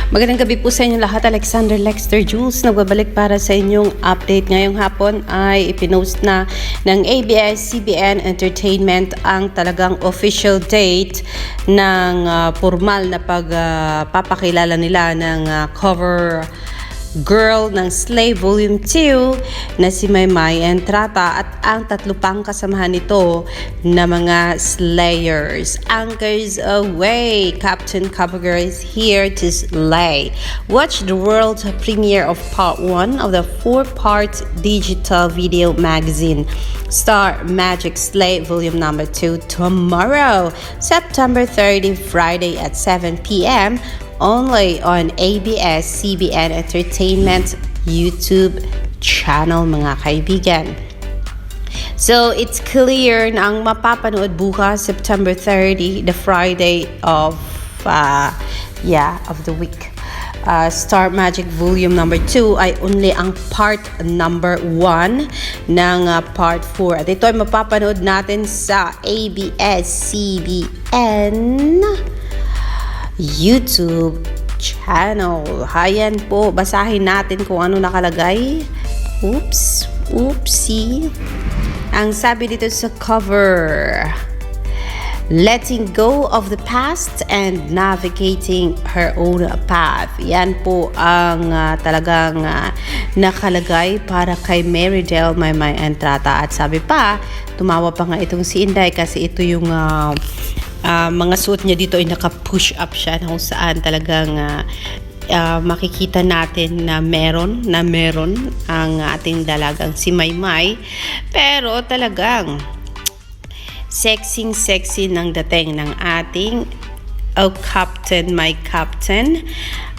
Magandang gabi po sa inyo lahat. Alexander Lexter Jules nagbabalik para sa inyong update. Ngayong hapon ay ipinost na ng ABS-CBN Entertainment ang talagang official date ng formal na pagpapakilala nila ng cover girl ng Slay Volume 2 na si Maymay Entrata at ang tatlo pang kasamahan nito na mga Slayers. Anchors away! Captain Covergirl is here to slay. Watch the world premiere of part 1 of the 4-part digital video magazine Star Magic Slay Volume number 2 tomorrow, September 30, Friday at 7 p.m. only on ABS-CBN Entertainment YouTube channel, mga kaibigan. So, it's clear na ang mapapanood bukas, September 30, the Friday of the week. Star Magic Volume number 2 ay only ang part number 1 ng part 4. At ito ay mapapanood natin sa ABS-CBN YouTube channel. Hayan po, basahin natin kung ano nakalagay. Oopsie. Ang sabi dito sa cover, letting go of the past and navigating her own path. Yan po ang talagang nakalagay para kay Marydel Maymay Entrata. At sabi pa, tumawa pa nga itong si Inday kasi ito yung mga suot niya dito ay naka-push up siya kung saan talagang makikita natin na meron ang ating dalagang si Maymay. Pero talagang sexy ng dating ng ating Captain, my Captain,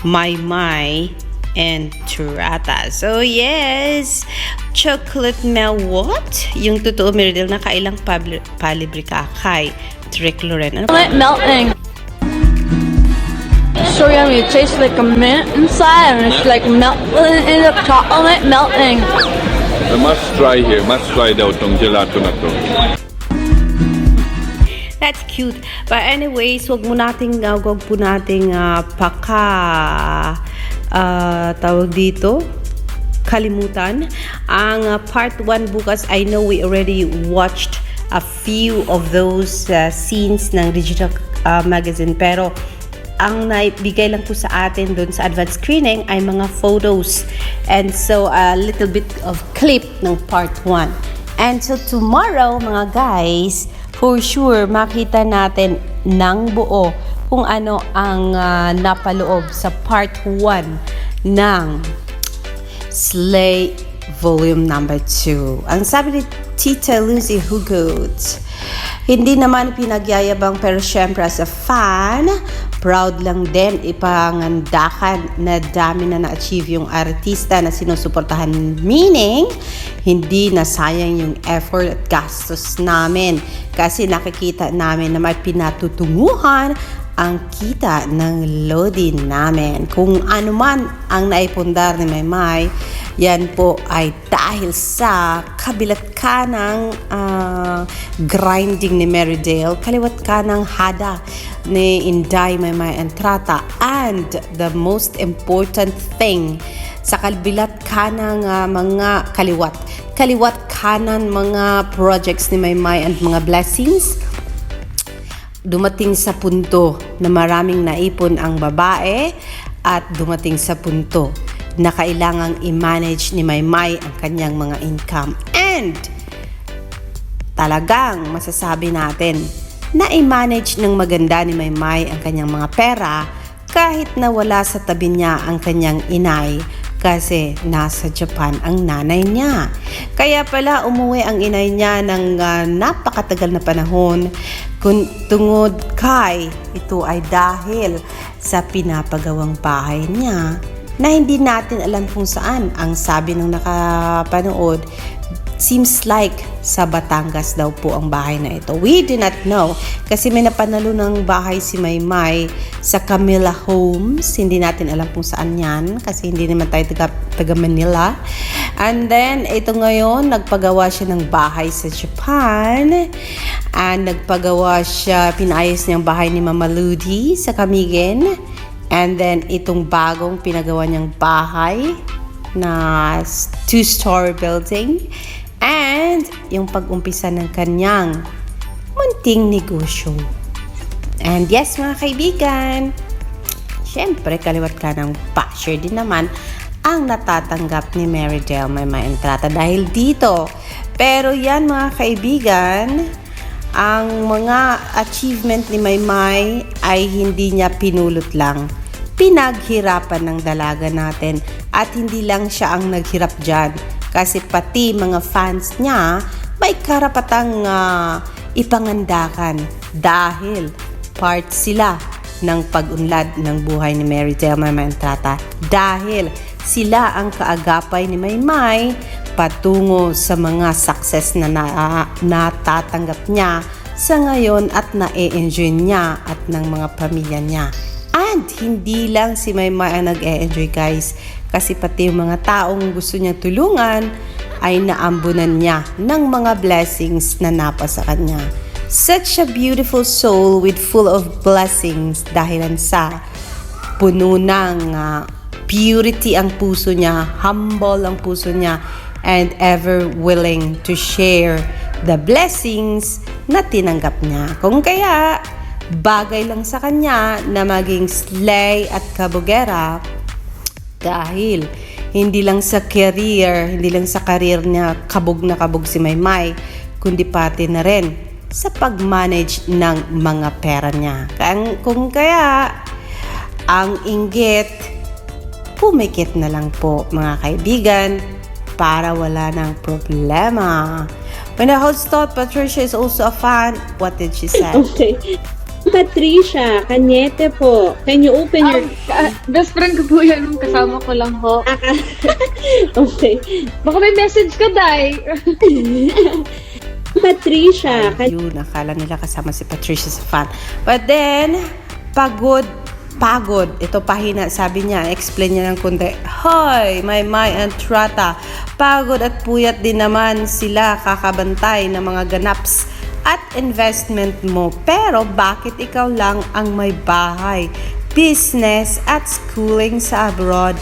Maymay Entrata. So yes, chocolate what? Yung totoo Marydel na kailang palibre ka kay Rick Loren. Melting. So yummy. It tastes like a mint inside and it's like melting in the chocolate melting. The must try here. Must try daw tong gelato na to. That's cute. But anyways, wag po nating tawag dito, kalimutan. Ang part 1 bukas, I know we already watched a few of those scenes ng digital magazine, pero ang naibigay lang po sa atin doon sa advanced screening ay mga photos and so a little bit of clip ng part 1. And so tomorrow mga guys, for sure makita natin ng buo kung ano ang napaloob sa part 1 ng Slay Volume number 2. Ang sabi ni Tita Lucy Hugot, hindi naman pinagyayabang pero syempre as a fan, proud lang din ipangandakan na dami na na-achieve yung artista na sinusuportahan. Meaning, hindi na sayang yung effort at gastos namin kasi nakikita namin na may pinatutunguhan ang kita ng loading namin. Kung ano man ang naipundar ni Maymay, yan po ay dahil sa kabilat ka ng grinding ni Marydel, kaliwat ka ng hada ni Inday Maymay Entrata, and the most important thing, sa kabilat ka ng mga kaliwat kanan mga projects ni Maymay and mga blessings, dumating sa punto na maraming naipon ang babae at dumating sa punto na kailangang i-manage ni Maymay ang kanyang mga income. And talagang masasabi natin na i-manage ng maganda ni Maymay ang kanyang mga pera kahit na wala sa tabi niya ang kanyang inay kasi nasa Japan ang nanay niya. Kaya pala umuwi ang inay niya ng napakatagal na panahon tungod kay ito ay dahil sa pinapagawang bahay niya na hindi natin alam kung saan. Ang sabi ng nakapanood, seems like sa Batangas daw po ang bahay na ito. We do not know kasi may napanalo ng bahay si Maymay sa Camilla Homes. Hindi natin alam kung saan yan kasi hindi naman tayo taga Manila. And then, ito ngayon, nagpagawa siya ng bahay sa Japan. And nagpagawa siya, pinayos niya ang bahay ni Mama Ludi sa Camigen. And then, itong bagong pinagawa niyang bahay na 2-story building. And yung pag-umpisa ng kanyang munting negosyo. And yes, mga kaibigan, syempre, kaliwat ka ng basher din naman ang natatanggap ni Marydel Maymay Entrata dahil dito. Pero yan, mga kaibigan, ang mga achievement ni Maymay ay hindi niya pinulot lang. Pinaghirapan ng dalaga natin at hindi lang siya ang naghirap dyan. Kasi pati mga fans niya may karapatang ipangandakan dahil part sila ng pag-unlad ng buhay ni Marydel Maymay Entrata. Dahil sila ang kaagapay ni Maymay patungo sa mga success na natatanggap niya sa ngayon at na-e-enjoy niya at ng mga pamilya niya. And hindi lang si Maymay ang nag-e-enjoy, guys, kasi pati yung mga taong gusto niya tulungan ay naambunan niya ng mga blessings na napasa kanya. Such a beautiful soul with full of blessings dahilan sa puno ng purity ang puso niya, humble ang puso niya, and ever willing to share the blessings na tinanggap niya. Kung kaya, bagay lang sa kanya na maging slay at kabugera dahil hindi lang sa career niya kabog na kabog si Maymay, kundi pati na rin sa pag-manage ng mga pera niya. Kung kaya, ang inggit, pumikit na lang po, mga kaibigan, para wala ng problema. When the host thought Patricia is also a fan, what did she say? Okay. Patricia, Kanyete po. Can you open your... Best friend ko po yan. Kasama ko lang ho. Okay. Baka may message ka, Day. Patricia, Yun, nakala nila kasama si Patricia sa fan. But then, pagod. Ito pahina, sabi niya, explain niya ng kundi, Hoy, Maymay Entrata, pagod at puyat din naman sila kakabantay ng mga ganaps at investment mo. Pero bakit ikaw lang ang may bahay, business at schooling sa abroad?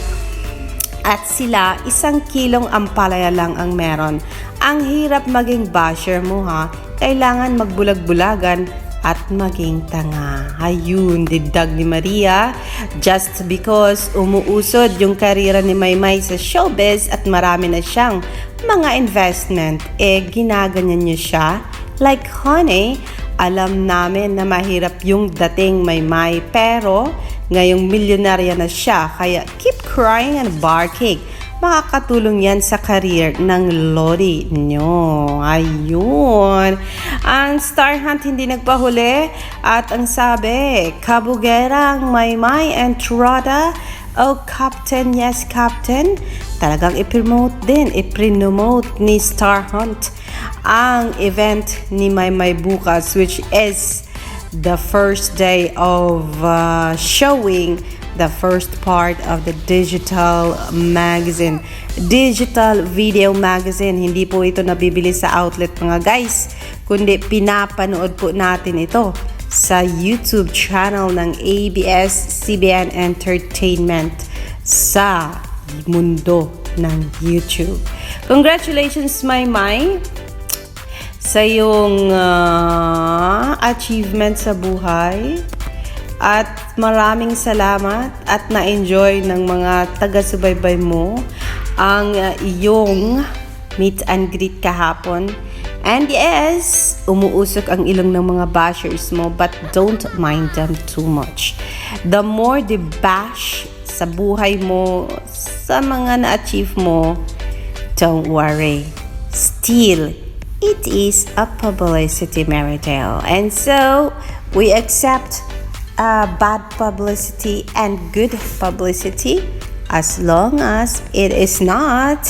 At sila, 1 kilong ampalaya lang ang meron. Ang hirap maging basher mo, ha? Kailangan magbulag-bulagan at maging tanga. Ayun, diddag ni Maria. Just because umuusod yung karera ni Maymay sa showbiz at marami na siyang mga investment, ginaganyan niyo siya. Like, honey, alam namin na mahirap yung dating Maymay, pero ngayong milyonarya na siya, kaya keep crying and barking. Makakatulong yan sa career ng lodi nyo. Ayun. Ang Star Hunt hindi nagpahuli at ang sabi, kabugerang Maymay Entrata. Oh, Captain, yes, Captain. Talagang ipromote ni Star Hunt ang event ni Maymay bukas, which is the first day of showing the first part of the digital magazine. Digital video magazine. Hindi po ito nabibili sa outlet, mga guys, kundi pinapanood po natin ito sa YouTube channel ng ABS-CBN Entertainment sa mundo ng YouTube. Congratulations, Maymay, sa iyong achievement sa buhay. At maraming salamat at na-enjoy ng mga taga-subaybay mo ang iyong meet and greet kahapon. And yes, umuusok ang ilong ng mga bashers mo, but don't mind them too much. The more they bash sa buhay mo, sa mga na-achieve mo, don't worry. Still, it is a publicity, Marydel. And so, we accept bad publicity and good publicity as long as it is not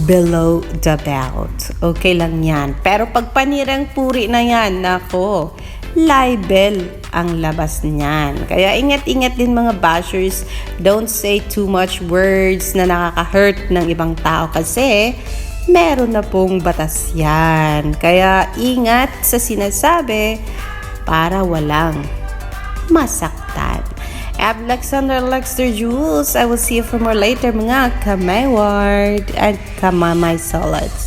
below the belt. Okay lang yan. Pero pag panirang puri na yan, nako, libel ang labas niyan. Kaya ingat-ingat din, mga bashers. Don't say too much words na nakaka-hurt ng ibang tao kasi meron na pong batas yan. Kaya ingat sa sinasabi para walang masaktan. Alexander Lexter Jules. I will see you for more later mga kamayward and kamamay solids.